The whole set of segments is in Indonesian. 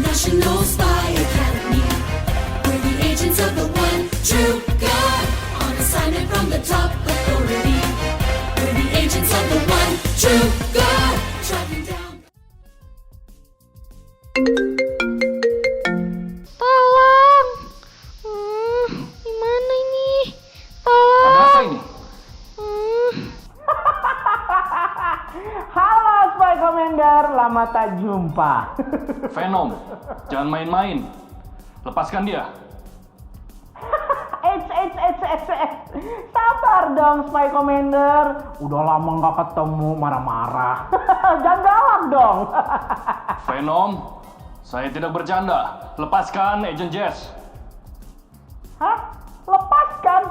National Spy Academy. We're the agents of the one true God, on assignment from the top authority. We're the agents of the one true God, tracking down. Tolong, gimana ini? Tolong. Ada apa ini? Halo Spy Commander, lama tak jumpa. Venom, jangan main-main. Lepaskan dia. Sabar dong Spy Commander. Udah lama nggak ketemu, marah-marah. Jangan galak dong. Venom, saya tidak bercanda. Lepaskan Agent Jess. Hah? Lepaskan?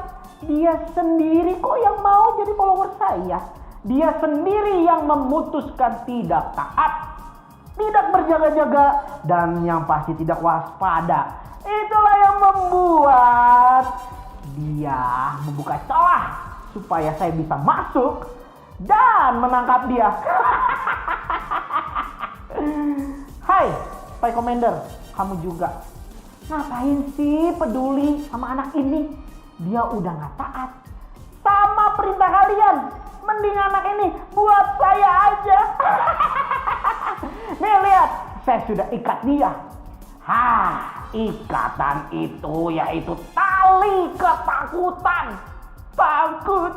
Dia sendiri kok yang mau jadi follower saya. Dia sendiri yang memutuskan tidak taat, tidak berjaga-jaga, dan yang pasti tidak waspada. Itulah yang membuat dia membuka celah supaya saya bisa masuk dan menangkap dia. Hai, Spy Commander, kamu juga. Ngapain sih peduli sama anak ini? Dia udah gak taat sama perintah kalian. Mending anak ini buat saya aja. Nih lihat, saya sudah ikat dia. Ikatan itu yaitu tali ketakutan. Takut.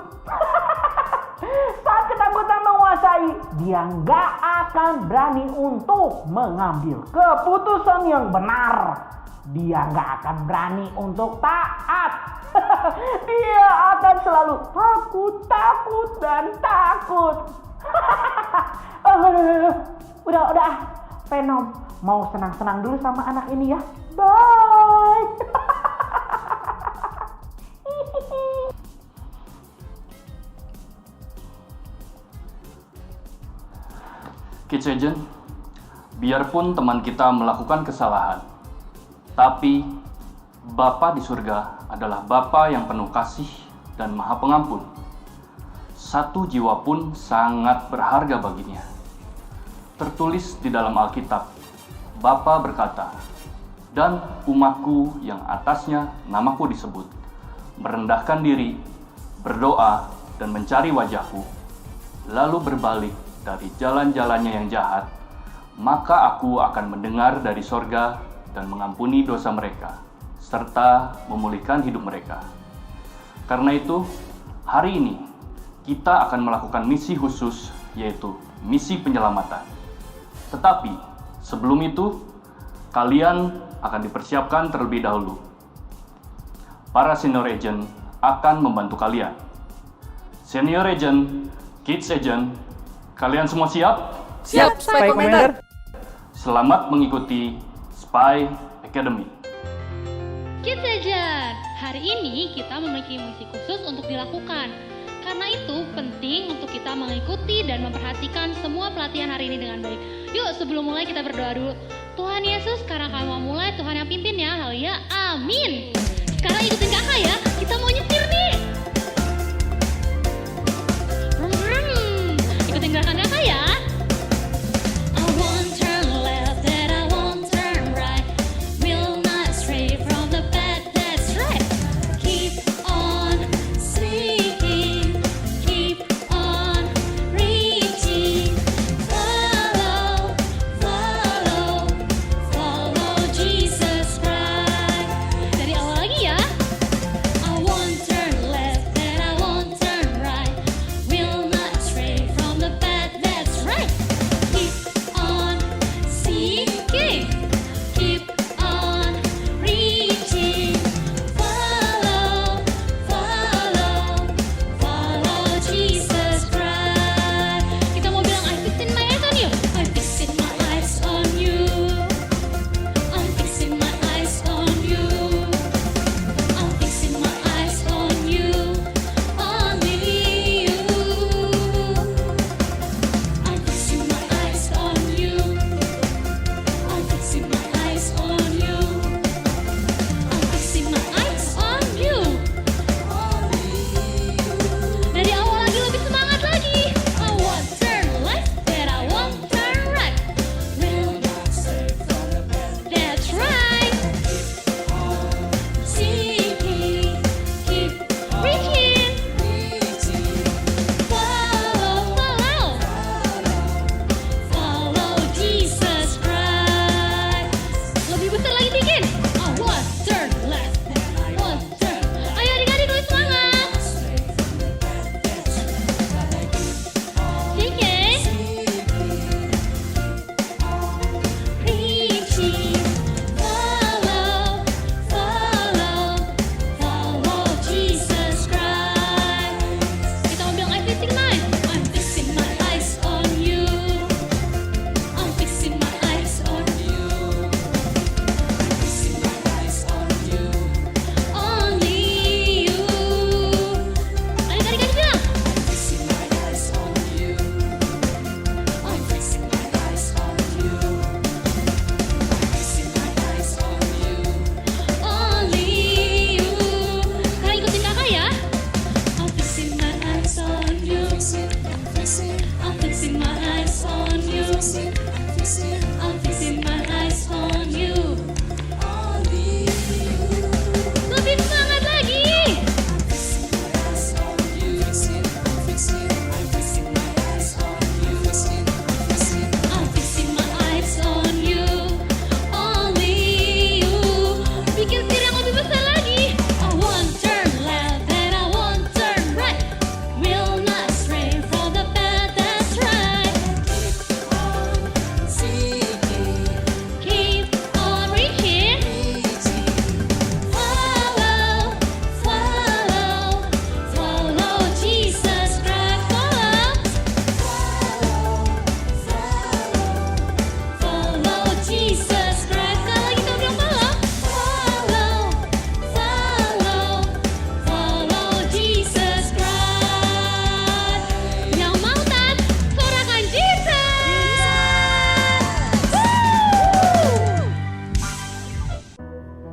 Saat ketakutan menguasai, dia nggak akan berani untuk mengambil keputusan yang benar. Dia nggak akan berani untuk taat. Dia akan selalu takut dan takut. Udah. Venom, mau senang-senang dulu sama anak ini ya. Bye. Kids Agent, biarpun teman kita melakukan kesalahan, tapi Bapa di surga adalah Bapa yang penuh kasih dan maha pengampun. Satu jiwa pun sangat berharga baginya. Tertulis di dalam Alkitab, Bapa berkata, "Dan umatku yang atasnya namaku disebut, merendahkan diri, berdoa, dan mencari wajahku, lalu berbalik dari jalan-jalannya yang jahat, maka aku akan mendengar dari sorga dan mengampuni dosa mereka, serta memulihkan hidup mereka." Karena itu, hari ini kita akan melakukan misi khusus, yaitu misi penyelamatan. Tetapi sebelum itu, kalian akan dipersiapkan terlebih dahulu. Para senior agent akan membantu kalian. Senior agent, kids agent, kalian semua siap? Siap, Spy Commander. Selamat mengikuti Spy Academy. Kids Agent, hari ini kita memiliki misi khusus untuk dilakukan. Karena itu penting untuk kita mengikuti dan memperhatikan semua pelatihan hari ini dengan baik. Yuk sebelum mulai kita berdoa dulu. Tuhan Yesus, sekarang kami mau mulai, Tuhan yang pimpin ya, haleluya, amin. Sekarang ikutin kakak ya, kita mau nyetir nih. Ikutin gerakan kakak ya. I won't turn left and I won't turn right. Will not stray from the path that's right. Keep on seeking, keep on reaching. Follow, follow, follow Jesus Christ. Dari awal lagi ya. I won't turn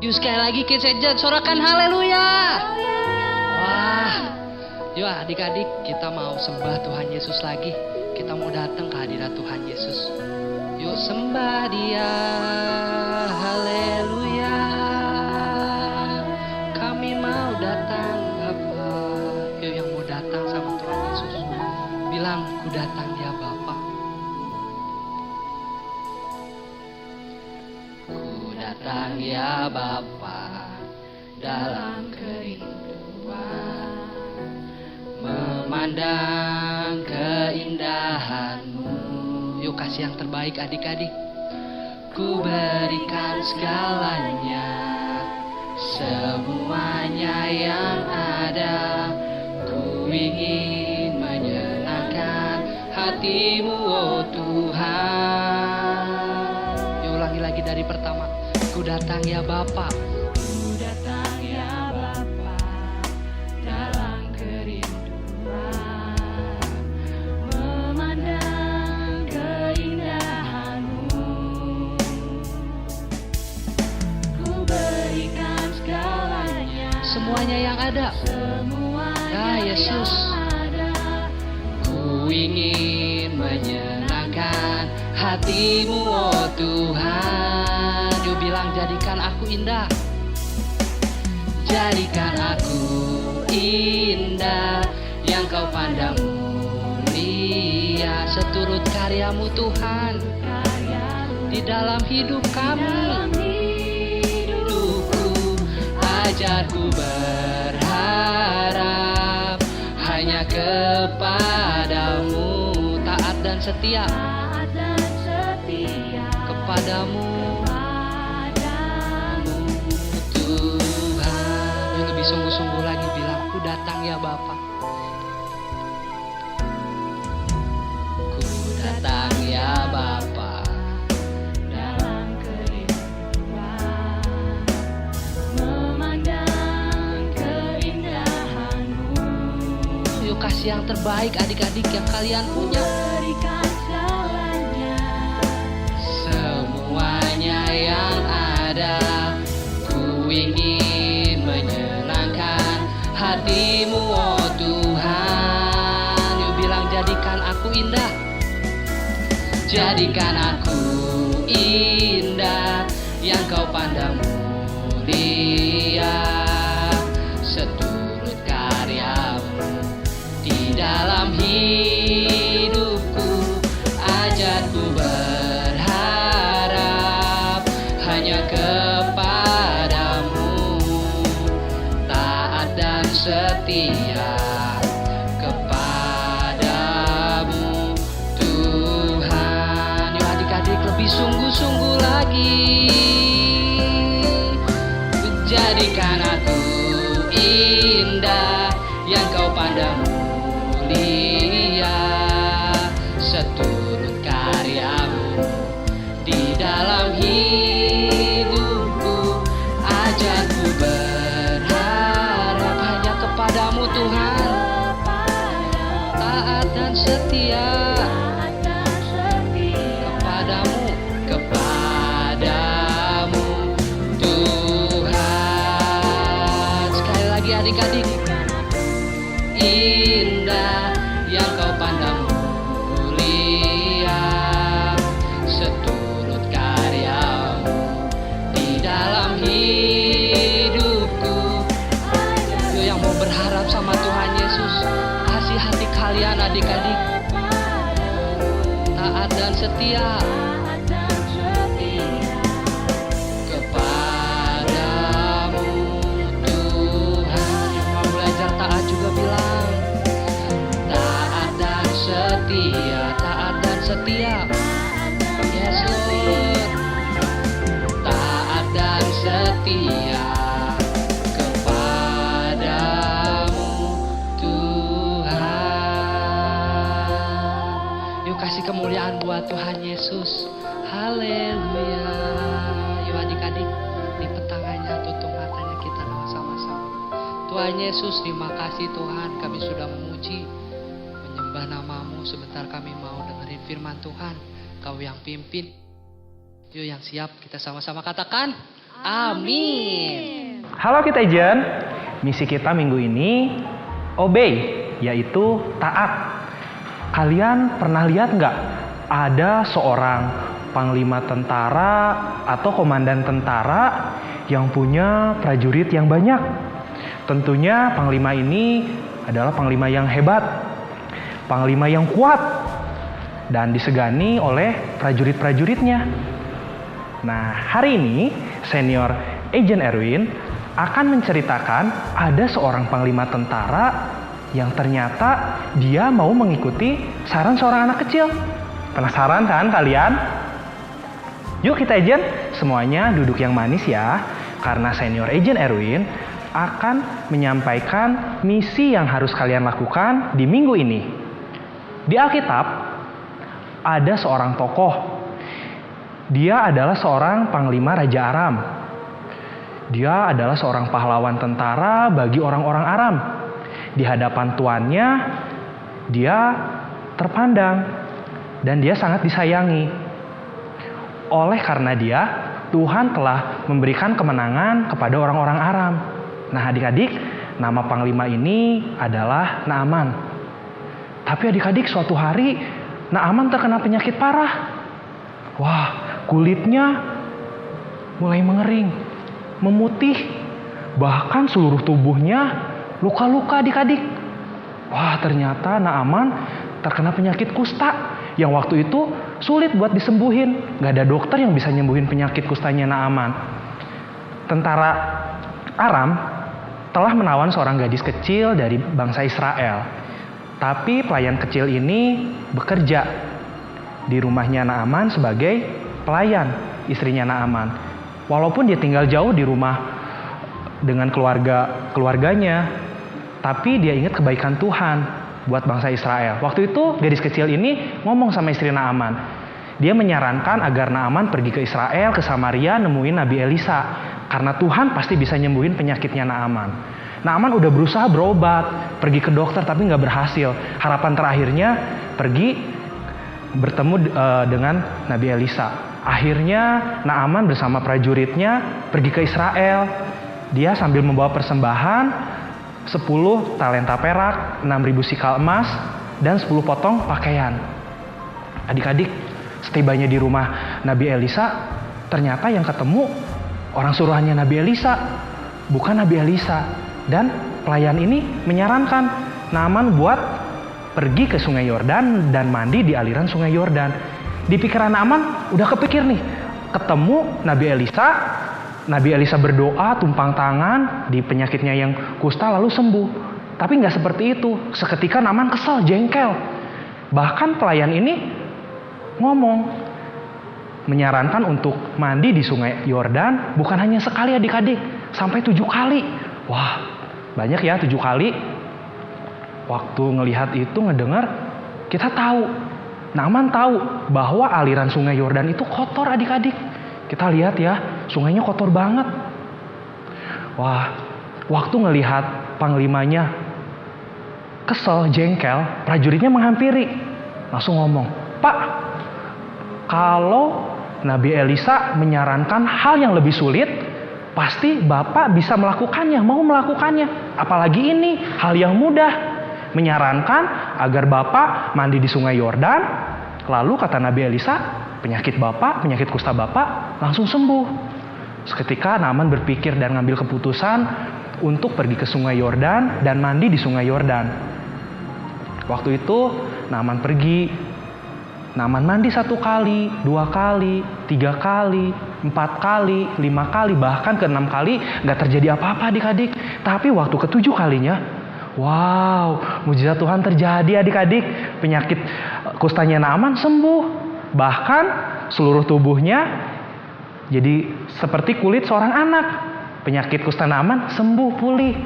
Yuk sekali lagi Kids Agent, sorakan haleluya. Wah, yuk adik-adik kita mau sembah Tuhan Yesus lagi. Kita mau datang ke hadirat Tuhan Yesus. Yuk sembah Dia, haleluya. Kami mau datang Bapa. Yuk yang mau datang sama Tuhan Yesus, bilang ku datang ya Bapa. Ku datang ya Bapa dalam kerinduan, memandang keindahan-Mu. Yuk kasih yang terbaik adik-adik. Ku berikan segalanya, semuanya yang ada. Ku ingin menyenangkan hati-Mu, oh Tuhan. Yuk ulangi lagi dari pertama. Ku datang ya Bapa. Ku datang ya Bapa dalam kerinduan, memandang keindahan-Mu. Ku berikan segalanya, semuanya yang ada. Ya Yesus, ku ingin menyenangkan hati-Mu, oh Tuhan. Yuk bilang jadikan aku indah. Jadikan aku indah, yang Kau pandang mulia, seturut karya-Mu Tuhan. Di dalam hidup kami, hidupku, ajarku berharap hanya kepadamu, taat dan setia kepadamu, Tuhan. Yuk lebih sungguh-sungguh lagi bilang, ku datang ya Bapa. Ku datang ya Bapa dalam kerinduan, memandang keindahan-Mu. Yuk kasih yang terbaik adik-adik yang kalian punya. Semuanya yang ada, ku ingin menyenangkan hati-Mu, oh Tuhan. Yuk bilang jadikan aku indah. Jadikan aku indah, yang Kau pandang mulia, seturut karya-Mu. Di dalam hidupku, ajarku berharap hanya kepadamu, taat dan setia kepadamu, Tuhan. Yuk adik-adik lebih sungguh-sungguh lagi. Jadikan aku indah, yang Kau pandang mulia, seturut karya-Mu. Di dalam hidupku, ajarku berharap hanya kepadamu Tuhan, taat dan setia kepadamu, kepadamu Tuhan. Sekali lagi adik-adik, indah, yang Kau pandang mulia, seturut karya-Mu. Di dalam hidupku, yuk yang mau berharap sama Tuhan Yesus, kasih hati kalian adik-adik, taat dan setia kepadamu, Tuhan. Yang mau belajar taat juga bilang, taat dan setia, taat dan setia. Yes Lord, taat dan setia kepadamu, Tuhan. Yuk kasih kemuliaan buat Tuhan Yesus. Haleluya. Yuk adik-adik, lipet tangannya, tutup matanya, kita doa sama-sama. Tuhan Yesus, terima kasih Tuhan, kami sudah memuji, menyembah nama-Mu. Sebentar kami mau dengerin firman Tuhan. Kau yang pimpin. Yuk yang siap, kita sama-sama katakan Amin. Halo Kid Agent, misi kita minggu ini obey, yaitu taat. Kalian pernah lihat nggak ada seorang panglima tentara atau komandan tentara yang punya prajurit yang banyak? Tentunya panglima ini adalah panglima yang hebat, panglima yang kuat, dan disegani oleh prajurit-prajuritnya. Nah, hari ini Senior Agent Erwin akan menceritakan ada seorang panglima tentara yang ternyata dia mau mengikuti saran seorang anak kecil. Penasaran kan kalian? Yuk kita Agent, semuanya duduk yang manis ya, karena Senior Agent Erwin akan menyampaikan misi yang harus kalian lakukan di minggu ini. Di Alkitab ada seorang tokoh. Dia adalah seorang panglima Raja Aram. Dia adalah seorang pahlawan tentara bagi orang-orang Aram. Di hadapan tuannya, dia terpandang dan dia sangat disayangi. Oleh karena dia, Tuhan telah memberikan kemenangan kepada orang-orang Aram. Nah adik-adik, nama panglima ini adalah Naaman. Tapi adik-adik, suatu hari Naaman terkena penyakit parah. Wah, kulitnya mulai mengering, memutih, bahkan seluruh tubuhnya luka-luka adik-adik. Wah, ternyata Naaman terkena penyakit kusta yang waktu itu sulit buat disembuhin. Gak ada dokter yang bisa nyembuhin penyakit kustanya Naaman. Tentara Aram telah menawan seorang gadis kecil dari bangsa Israel. Tapi pelayan kecil ini bekerja di rumahnya Naaman sebagai pelayan istrinya Naaman. Walaupun dia tinggal jauh di rumah dengan keluarganya, tapi dia ingat kebaikan Tuhan buat bangsa Israel. Waktu itu gadis kecil ini ngomong sama istri Naaman. Dia menyarankan agar Naaman pergi ke Israel, ke Samaria, nemuin Nabi Elisa. Karena Tuhan pasti bisa nyembuhin penyakitnya Naaman. Naaman udah berusaha berobat, pergi ke dokter tapi nggak berhasil. Harapan terakhirnya pergi bertemu dengan Nabi Elisa. Akhirnya Naaman bersama prajuritnya pergi ke Israel. Dia sambil membawa persembahan 10 talenta perak, 6.000 sikal emas, dan 10 potong pakaian. Adik-adik, setibanya di rumah Nabi Elisa, ternyata yang ketemu orang suruhannya Nabi Elisa, bukan Nabi Elisa. Dan pelayan ini menyarankan Naaman buat pergi ke Sungai Yordan dan mandi di aliran Sungai Yordan. Di pikiran Naaman udah kepikir nih, ketemu Nabi Elisa. Nabi Elisa berdoa, tumpang tangan di penyakitnya yang kusta lalu sembuh. Tapi nggak seperti itu. Seketika Naaman kesel, jengkel. Bahkan pelayan ini ngomong, menyarankan untuk mandi di Sungai Yordan bukan hanya sekali adik-adik, sampai 7 kali. Wah, banyak ya 7 kali. Waktu ngelihat itu, ngedengar, kita tahu, Naaman tahu bahwa aliran Sungai Yordan itu kotor adik-adik. Kita lihat ya, sungainya kotor banget. Wah, waktu ngelihat panglimanya kesel, jengkel, prajuritnya menghampiri. Langsung ngomong, "Pak, kalau Nabi Elisa menyarankan hal yang lebih sulit, pasti Bapak bisa melakukannya, mau melakukannya. Apalagi ini hal yang mudah. Menyarankan agar Bapak mandi di Sungai Yordan." Lalu kata Nabi Elisa, penyakit Bapak, penyakit kusta Bapak langsung sembuh. Seketika Naaman berpikir dan ngambil keputusan untuk pergi ke Sungai Yordan dan mandi di Sungai Yordan. Waktu itu Naaman pergi. Naaman mandi 1 kali, 2 kali, 3 kali, 4 kali, 5 kali, bahkan ke 6 kali gak terjadi apa-apa adik-adik. Tapi waktu ke-7 kalinya, wow, mujizat Tuhan terjadi adik-adik. Penyakit kustanya Naaman sembuh. Bahkan seluruh tubuhnya jadi seperti kulit seorang anak. Penyakit kusta Naaman sembuh, pulih.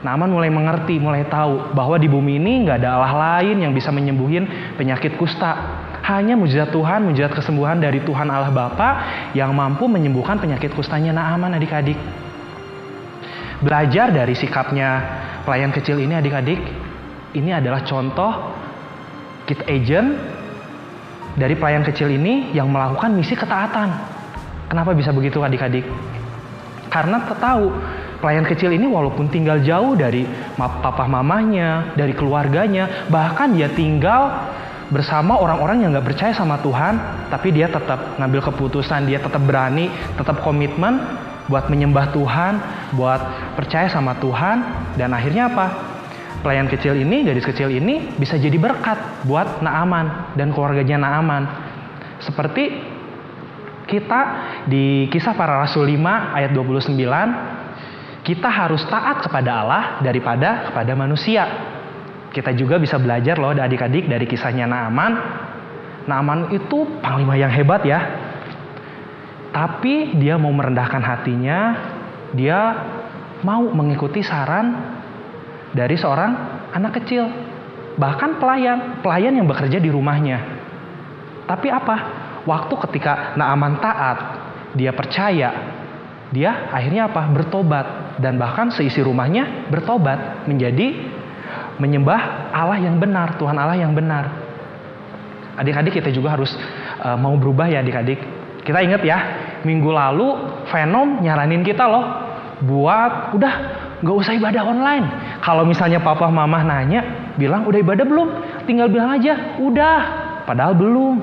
Naaman mulai mengerti, mulai tahu bahwa di bumi ini gak ada Allah lain yang bisa menyembuhin penyakit kusta. Hanya mujizat Tuhan, mujizat kesembuhan dari Tuhan Allah Bapa yang mampu menyembuhkan penyakit kustanya Naaman adik-adik. Belajar dari sikapnya pelayan kecil ini adik-adik, ini adalah contoh Kid Agent dari pelayan kecil ini yang melakukan misi ketaatan. Kenapa bisa begitu adik-adik? Karena tahu pelayan kecil ini walaupun tinggal jauh dari papa mamanya, dari keluarganya, bahkan dia tinggal bersama orang-orang yang gak percaya sama Tuhan, tapi dia tetap ngambil keputusan, dia tetap berani, tetap komitmen buat menyembah Tuhan, buat percaya sama Tuhan, dan akhirnya apa? Pelayan kecil ini, gadis kecil ini bisa jadi berkat buat Naaman dan keluarganya Naaman. Seperti kita di Kisah Para Rasul 5 ayat 29, kita harus taat kepada Allah daripada kepada manusia. Kita juga bisa belajar loh adik-adik dari kisahnya Naaman. Naaman itu panglima yang hebat ya. Tapi dia mau merendahkan hatinya, dia mau mengikuti saran dari seorang anak kecil. Bahkan pelayan yang bekerja di rumahnya. Tapi apa? Waktu ketika Naaman taat, dia percaya, dia akhirnya apa? Bertobat. Dan bahkan seisi rumahnya bertobat menjadi menyembah Allah yang benar, Tuhan Allah yang benar. Adik-adik kita juga harus mau berubah ya adik-adik. Kita ingat ya, minggu lalu Venom nyaranin kita loh buat udah gak usah ibadah online. Kalau misalnya papa mama nanya, bilang udah ibadah belum? Tinggal bilang aja, udah. Padahal belum.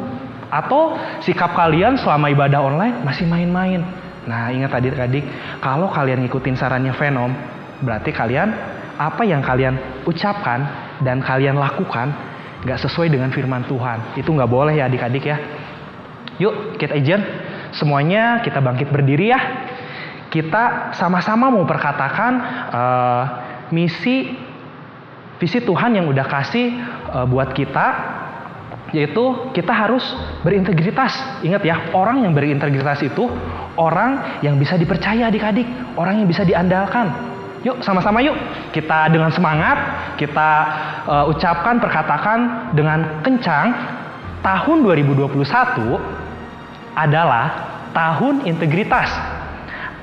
Atau sikap kalian selama ibadah online masih main-main. Nah ingat adik-adik, kalau kalian ngikutin sarannya Venom, berarti kalian apa yang kalian ucapkan dan kalian lakukan gak sesuai dengan firman Tuhan. Itu gak boleh ya adik-adik ya. Yuk kita izin semuanya kita bangkit berdiri ya. Kita sama-sama mau perkatakan visi Tuhan yang udah kasih buat kita, yaitu kita harus berintegritas. Ingat ya, orang yang berintegritas itu orang yang bisa dipercaya adik-adik, orang yang bisa diandalkan. Yuk sama-sama yuk kita dengan semangat kita ucapkan, perkatakan dengan kencang, tahun 2021 adalah tahun integritas.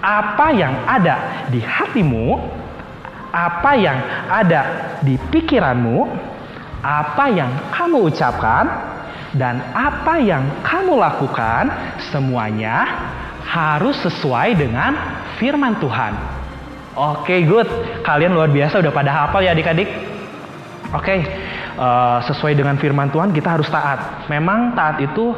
Apa yang ada di hatimu, apa yang ada di pikiranmu, apa yang kamu ucapkan, dan apa yang kamu lakukan, semuanya harus sesuai dengan firman Tuhan. Oke, good. Kalian luar biasa udah pada hafal ya adik-adik. Oke, sesuai dengan firman Tuhan kita harus taat. Memang taat itu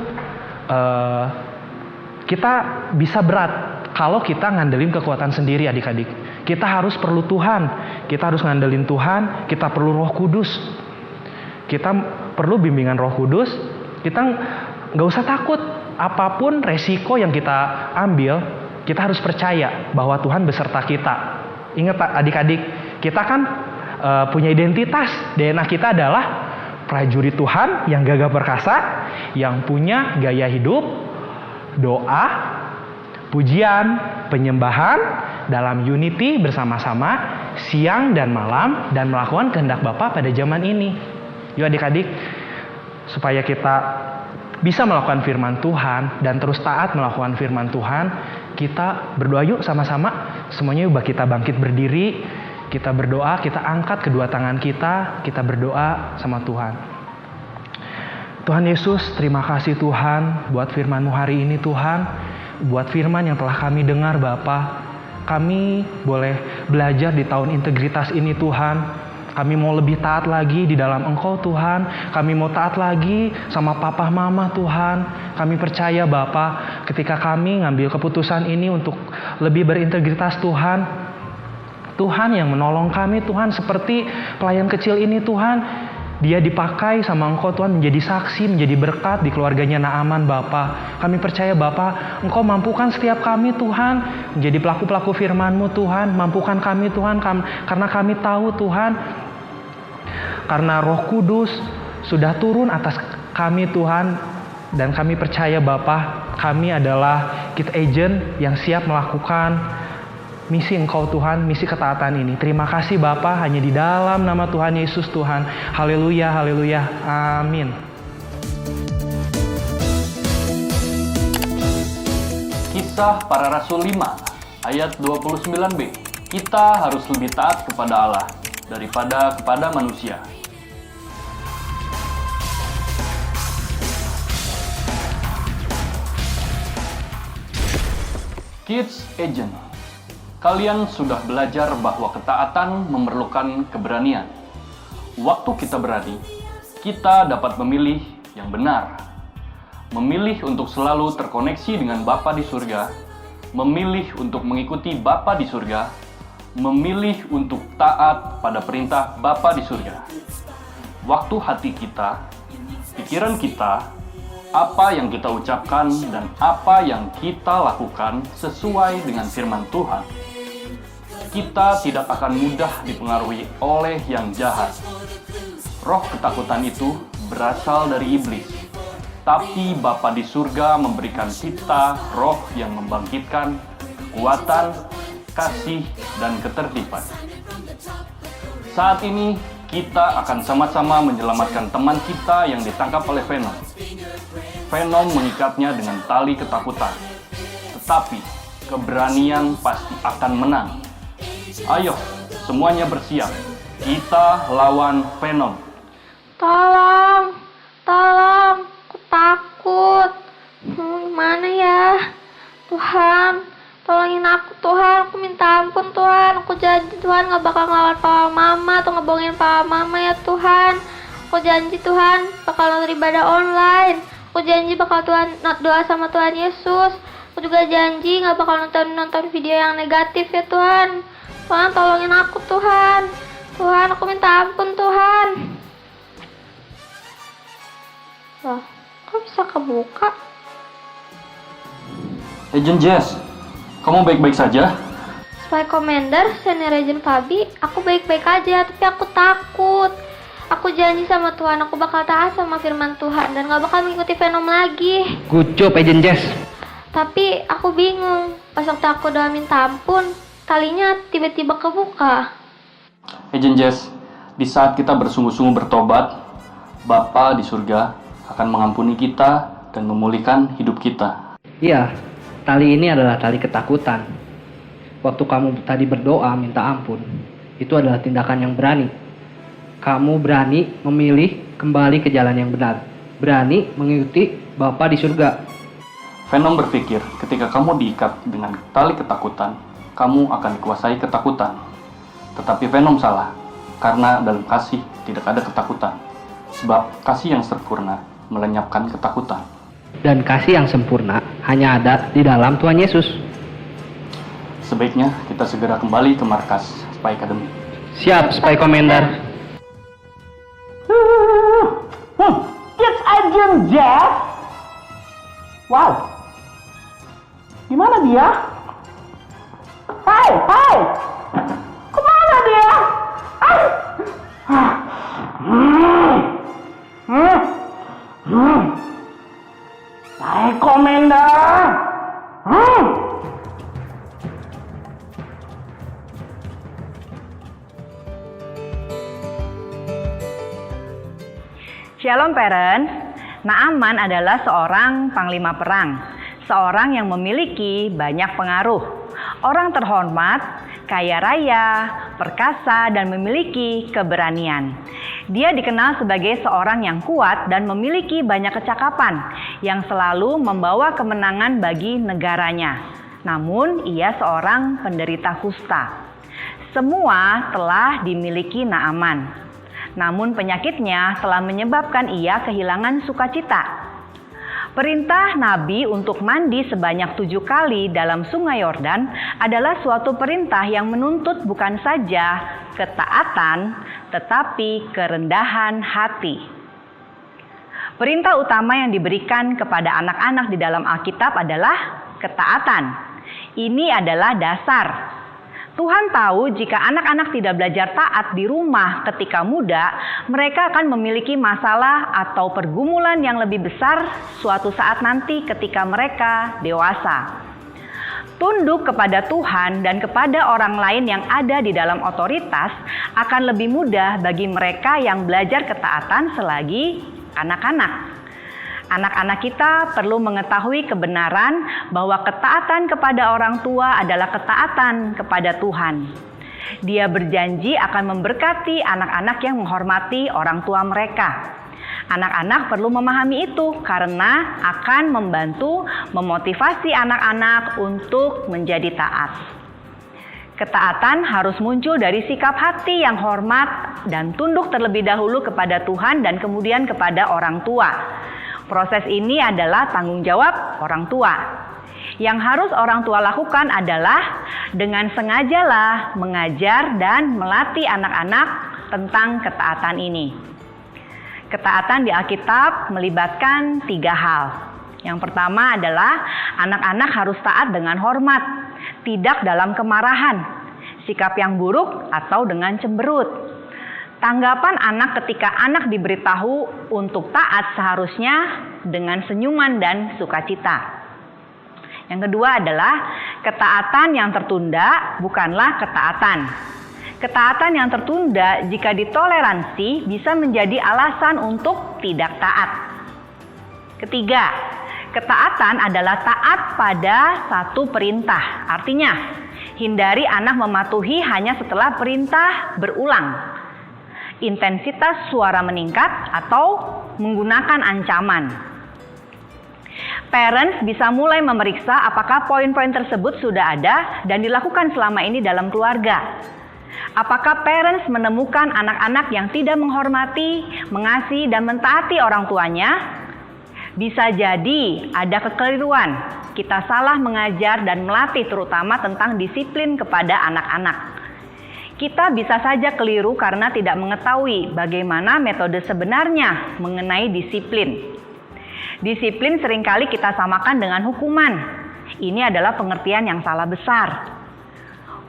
kita bisa berat kalau kita ngandelin kekuatan sendiri adik-adik. Kita harus perlu Tuhan. Kita harus ngandelin Tuhan. Kita perlu Roh Kudus. Kita perlu bimbingan Roh Kudus. Kita nggak usah takut. Apapun resiko yang kita ambil, kita harus percaya bahwa Tuhan beserta kita. Ingat adik-adik, kita kan punya identitas. DNA kita adalah prajurit Tuhan yang gagah perkasa, yang punya gaya hidup, doa, pujian, penyembahan dalam unity bersama-sama siang dan malam dan melakukan kehendak Bapa pada zaman ini. Yuk adik-adik, supaya kita bisa melakukan firman Tuhan dan terus taat melakukan firman Tuhan, kita berdoa yuk sama-sama. Semuanya yuk kita bangkit berdiri, kita berdoa, kita angkat kedua tangan kita berdoa sama Tuhan. Tuhan Yesus, terima kasih Tuhan buat firman-Mu hari ini Tuhan. Buat firman yang telah kami dengar Bapa. Kami boleh belajar di tahun integritas ini Tuhan. Kami mau lebih taat lagi di dalam Engkau Tuhan. Kami mau taat lagi sama papa mama Tuhan. Kami percaya Bapa, ketika kami ngambil keputusan ini untuk lebih berintegritas Tuhan, Tuhan yang menolong kami Tuhan, seperti pelayan kecil ini Tuhan. Dia dipakai sama Engkau Tuhan menjadi saksi, menjadi berkat di keluarganya Naaman Bapa. Kami percaya Bapa, Engkau mampukan setiap kami Tuhan menjadi pelaku-pelaku firman-Mu Tuhan. Mampukan kami Tuhan, karena kami tahu Tuhan, karena Roh Kudus sudah turun atas kami Tuhan. Dan kami percaya Bapa, kami adalah kit agent yang siap melakukan misi Engkau Tuhan, misi ketaatan ini. Terima kasih Bapa, hanya di dalam nama Tuhan Yesus Tuhan. Haleluya, haleluya, amin. Kisah Para Rasul 5 ayat 29b. Kita harus lebih taat kepada Allah daripada kepada manusia. Kids Agent. Kalian sudah belajar bahwa ketaatan memerlukan keberanian. Waktu kita berani, kita dapat memilih yang benar. Memilih untuk selalu terkoneksi dengan Bapa di surga, memilih untuk mengikuti Bapa di surga, memilih untuk taat pada perintah Bapa di surga. Waktu hati kita, pikiran kita, apa yang kita ucapkan dan apa yang kita lakukan sesuai dengan firman Tuhan, kita tidak akan mudah dipengaruhi oleh yang jahat. Roh ketakutan itu berasal dari iblis, tapi Bapa di surga memberikan kita roh yang membangkitkan kekuatan, kasih, dan ketertiban. Saat ini, kita akan sama-sama menyelamatkan teman kita yang ditangkap oleh Venom. Venom mengikatnya dengan tali ketakutan, tetapi keberanian pasti akan menang. Ayo, semuanya bersiap. Kita lawan Venom. Tolong, aku takut. Gimana ya? Tuhan, tolongin aku Tuhan. Aku minta ampun Tuhan. Aku janji Tuhan gak bakal ngelawan papa mama atau ngebohongin papa mama ya Tuhan. Aku janji Tuhan bakal nonton ibadah online. Aku janji bakal doa sama Tuhan Yesus. Aku juga janji gak bakal nonton video yang negatif ya Tuhan. Tuhan tolongin aku Tuhan. Tuhan aku minta ampun Tuhan. Loh, kok bisa kebuka? Agent Jess, kamu baik-baik saja? Spy Commander, Senior Agent Fabi, aku baik-baik aja, tapi aku takut. Aku janji sama Tuhan, aku bakal taat sama firman Tuhan dan gak bakal mengikuti Venom lagi. Good job, Agent Jess. Tapi aku bingung, pas waktu aku doa minta ampun, talinya tiba-tiba kebuka. Agent Jess, di saat kita bersungguh-sungguh bertobat, Bapa di surga akan mengampuni kita dan memulihkan hidup kita. Iya, tali ini adalah tali ketakutan. Waktu kamu tadi berdoa minta ampun, itu adalah tindakan yang berani. Kamu berani memilih kembali ke jalan yang benar. Berani mengikuti Bapa di surga. Venom berpikir ketika kamu diikat dengan tali ketakutan, kamu akan dikuasai ketakutan. Tetapi Venom salah, karena dalam kasih tidak ada ketakutan. Sebab kasih yang sempurna melenyapkan ketakutan. Dan kasih yang sempurna hanya ada di dalam Tuhan Yesus. Sebaiknya kita segera kembali ke markas Spy Academy. Siap, Spy Commander. It's Agent Jeff. Wow. Di mana dia? Hai. Kemana dia? Hai, Komandan. Shalom parents, Naaman adalah seorang panglima perang, seorang yang memiliki banyak pengaruh, orang terhormat, kaya raya, perkasa, dan memiliki keberanian. Dia dikenal sebagai seorang yang kuat dan memiliki banyak kecakapan yang selalu membawa kemenangan bagi negaranya. Namun, ia seorang penderita kusta. Semua telah dimiliki Naaman. Namun penyakitnya telah menyebabkan ia kehilangan sukacita. Perintah Nabi untuk mandi sebanyak 7 kali dalam sungai Yordan adalah suatu perintah yang menuntut bukan saja ketaatan, tetapi kerendahan hati. Perintah utama yang diberikan kepada anak-anak di dalam Alkitab adalah ketaatan. Ini adalah dasar. Tuhan tahu jika anak-anak tidak belajar taat di rumah ketika muda, mereka akan memiliki masalah atau pergumulan yang lebih besar suatu saat nanti ketika mereka dewasa. Tunduk kepada Tuhan dan kepada orang lain yang ada di dalam otoritas akan lebih mudah bagi mereka yang belajar ketaatan selagi anak-anak. Anak-anak kita perlu mengetahui kebenaran bahwa ketaatan kepada orang tua adalah ketaatan kepada Tuhan. Dia berjanji akan memberkati anak-anak yang menghormati orang tua mereka. Anak-anak perlu memahami itu karena akan membantu memotivasi anak-anak untuk menjadi taat. Ketaatan harus muncul dari sikap hati yang hormat dan tunduk terlebih dahulu kepada Tuhan dan kemudian kepada orang tua. Proses ini adalah tanggung jawab orang tua. Yang harus orang tua lakukan adalah dengan sengajalah mengajar dan melatih anak-anak tentang ketaatan ini. Ketaatan di Alkitab melibatkan 3 hal. Yang pertama adalah anak-anak harus taat dengan hormat, tidak dalam kemarahan, sikap yang buruk atau dengan cemberut. Tanggapan anak ketika anak diberitahu untuk taat seharusnya dengan senyuman dan sukacita. Yang kedua adalah ketaatan yang tertunda bukanlah ketaatan. Ketaatan yang tertunda jika ditoleransi bisa menjadi alasan untuk tidak taat. Ketiga, ketaatan adalah taat pada satu perintah. Artinya, hindari anak mematuhi hanya setelah perintah berulang. Intensitas suara meningkat atau menggunakan ancaman. Parents bisa mulai memeriksa apakah poin-poin tersebut sudah ada dan dilakukan selama ini dalam keluarga. Apakah parents menemukan anak-anak yang tidak menghormati, mengasihi, dan mentaati orang tuanya? Bisa jadi ada kekeliruan. Kita salah mengajar dan melatih terutama tentang disiplin kepada anak-anak. Kita bisa saja keliru karena tidak mengetahui bagaimana metode sebenarnya mengenai disiplin. Disiplin seringkali kita samakan dengan hukuman. Ini adalah pengertian yang salah besar.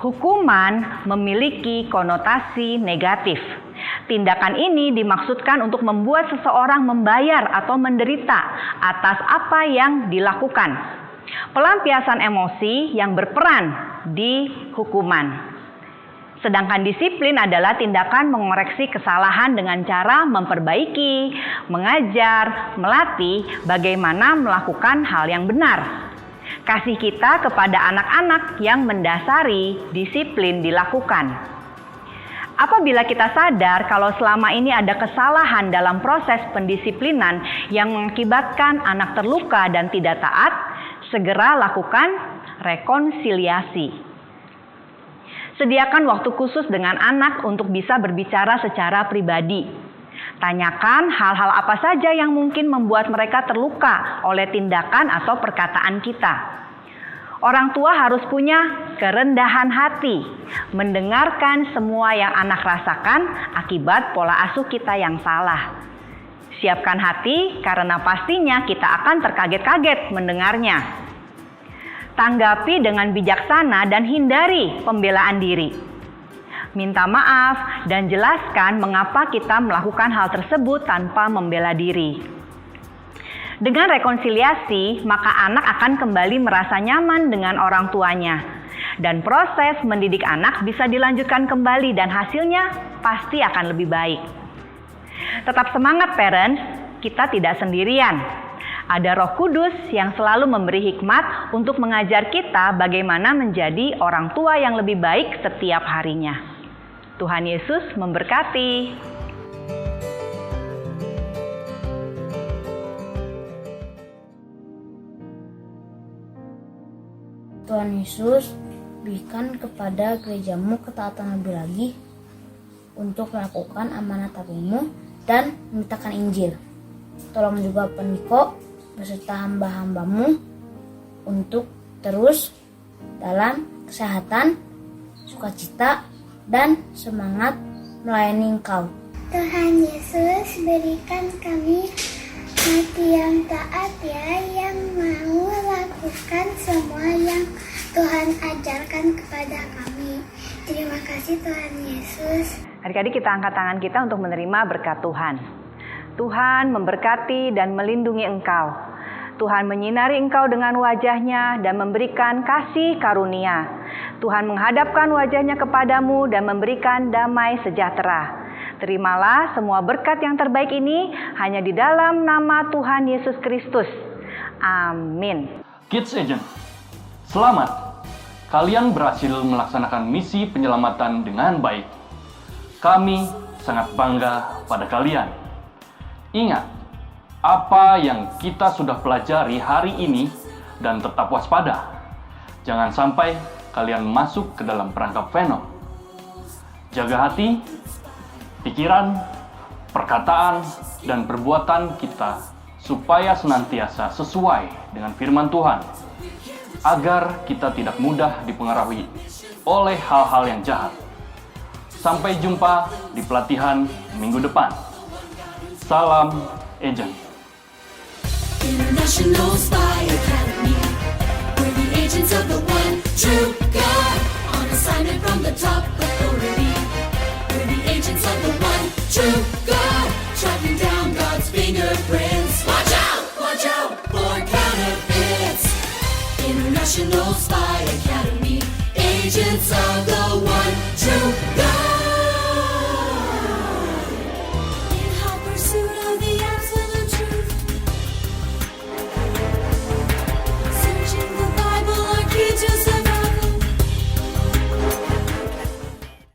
Hukuman memiliki konotasi negatif. Tindakan ini dimaksudkan untuk membuat seseorang membayar atau menderita atas apa yang dilakukan. Pelampiasan emosi yang berperan di hukuman. Sedangkan disiplin adalah tindakan mengoreksi kesalahan dengan cara memperbaiki, mengajar, melatih bagaimana melakukan hal yang benar. Kasih kita kepada anak-anak yang mendasari disiplin dilakukan. Apabila kita sadar kalau selama ini ada kesalahan dalam proses pendisiplinan yang mengakibatkan anak terluka dan tidak taat, segera lakukan rekonsiliasi. Sediakan waktu khusus dengan anak untuk bisa berbicara secara pribadi. Tanyakan hal-hal apa saja yang mungkin membuat mereka terluka oleh tindakan atau perkataan kita. Orang tua harus punya kerendahan hati, mendengarkan semua yang anak rasakan akibat pola asuh kita yang salah. Siapkan hati karena pastinya kita akan terkaget-kaget mendengarnya. Tanggapi dengan bijaksana dan hindari pembelaan diri. Minta maaf dan jelaskan mengapa kita melakukan hal tersebut tanpa membela diri. Dengan rekonsiliasi, maka anak akan kembali merasa nyaman dengan orang tuanya. Dan proses mendidik anak bisa dilanjutkan kembali dan hasilnya pasti akan lebih baik. Tetap semangat parents, kita tidak sendirian. Ada Roh Kudus yang selalu memberi hikmat untuk mengajar kita bagaimana menjadi orang tua yang lebih baik setiap harinya. Tuhan Yesus memberkati. Tuhan Yesus, berikan kepada gerejamu ketaatan lebih lagi untuk melakukan amanat Agung-Mu dan memberitakan Injil. Tolong juga Peniko beserta hamba-hamba-Mu untuk terus dalam kesehatan, sukacita, dan semangat melayani Engkau. Tuhan Yesus, berikan kami hati yang taat ya, yang mau lakukan semua yang Tuhan ajarkan kepada kami. Terima kasih Tuhan Yesus. Adik-adik, kita angkat tangan kita untuk menerima berkat Tuhan. Tuhan memberkati dan melindungi engkau. Tuhan menyinari engkau dengan wajah-Nya dan memberikan kasih karunia. Tuhan menghadapkan wajah-Nya kepadamu dan memberikan damai sejahtera. Terimalah semua berkat yang terbaik ini hanya di dalam nama Tuhan Yesus Kristus. Amin. Kids Agent, selamat. Kalian berhasil melaksanakan misi penyelamatan dengan baik. Kami sangat bangga pada kalian. Ingat, apa yang kita sudah pelajari hari ini dan tetap waspada. Jangan sampai kalian masuk ke dalam perangkap Venom. Jaga hati, pikiran, perkataan, dan perbuatan kita supaya senantiasa sesuai dengan firman Tuhan, agar kita tidak mudah dipengaruhi oleh hal-hal yang jahat. Sampai jumpa di pelatihan minggu depan. Salam Agent. International Spy Academy. We're the agents of the one true God. On assignment from the top authority. We're the agents of the one true God. Tracking down God's fingerprints. Watch out for counterfeits. International Spy Academy. Agents of the